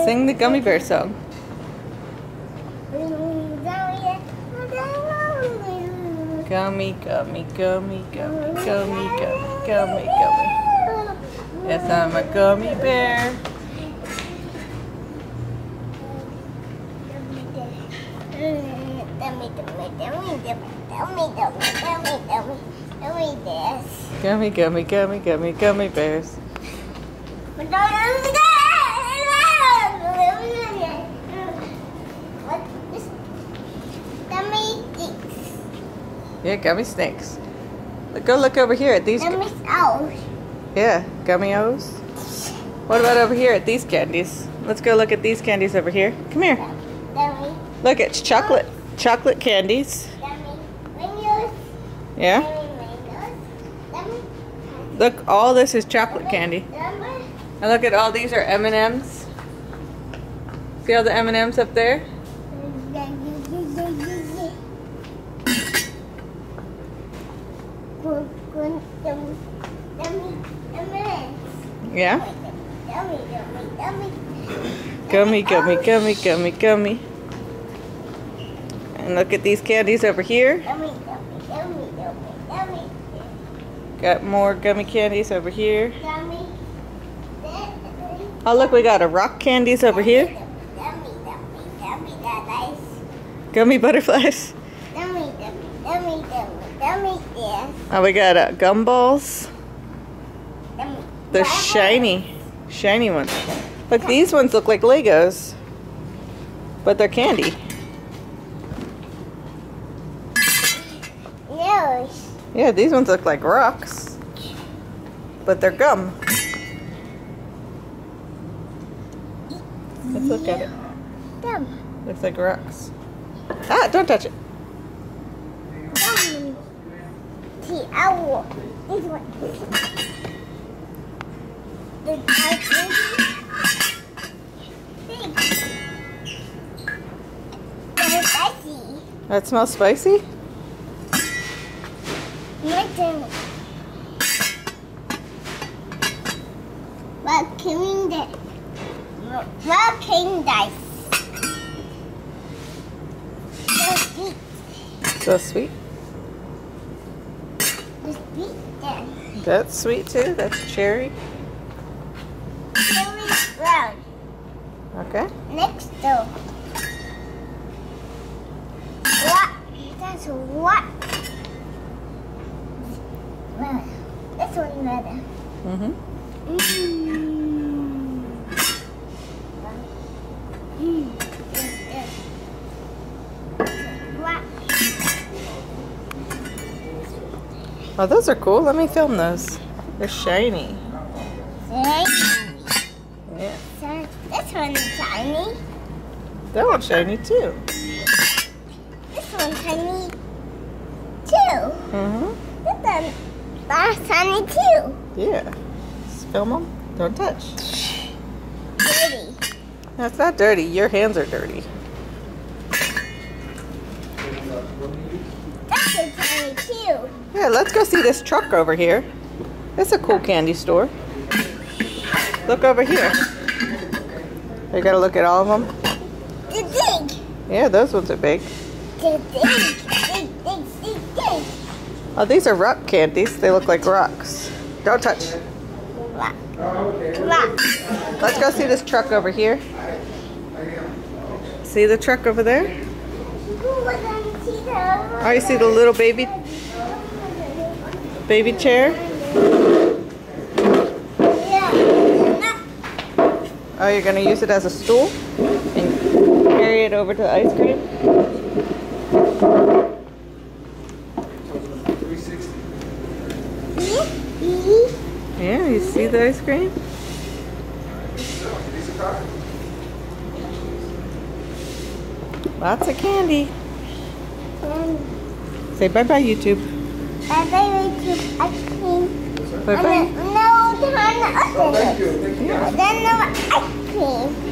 Sing the gummy bear song. Gummy, gummy, gummy, gummy, gummy, gummy, gummy, gummy. Yes, I'm a gummy bear. Gummy, gummy, gummy, gummy, gummy bears. Yeah, gummy snakes. Go look over here at these. Gummy O's. Yeah, gummy O's. What about over here at these candies? Let's go look at these candies over here. Come here. Gummy. Look, it's chocolate candies. Gummy Windows. Yeah. Gummy. Look, all this is chocolate candy. Gummy. And look at all these are M&Ms. See all the M&Ms up there? Yeah. Gummy, gummy, gummy, gummy, gummy. And look at these candies over here. Got more gummy candies over here. Oh, look, we got a rock candies over here. Gummy butterflies. Oh, we got gumballs. They're shiny ones. Look, these ones look like Legos, but they're candy. Yeah, these ones look like rocks, but they're gum. Let's look at it. Looks like rocks. Ah, don't touch it. This one. That smells spicy? Walking dice. So sweet. That's sweet too. That's cherry. Cherry brown. Okay. Next door. What? That's what? Well, this one better. Oh, those are cool. Let me film those. They're shiny. Yeah. This one's shiny. That one's shiny too. This one's shiny too. This one's shiny too. Yeah. Just film them. Don't touch. Dirty. That's not dirty. Your hands are dirty. That's a shiny too. Yeah, let's go see this truck over here. It's a cool candy store. Look over here. You gotta look at all of them. The big. Yeah, those ones are big. The big. Oh, these are rock candies. They look like rocks. Don't touch. Rock. Let's go see this truck over here. See the truck over there? Oh, you see the little baby chair? Oh, you're gonna use it as a stool and carry it over to the ice cream? Yeah, you see the ice cream? Lots of candy. Say bye-bye, YouTube. Bye-bye, YouTube. Ice cream. Bye-bye. No, turn the other. Then no ice cream.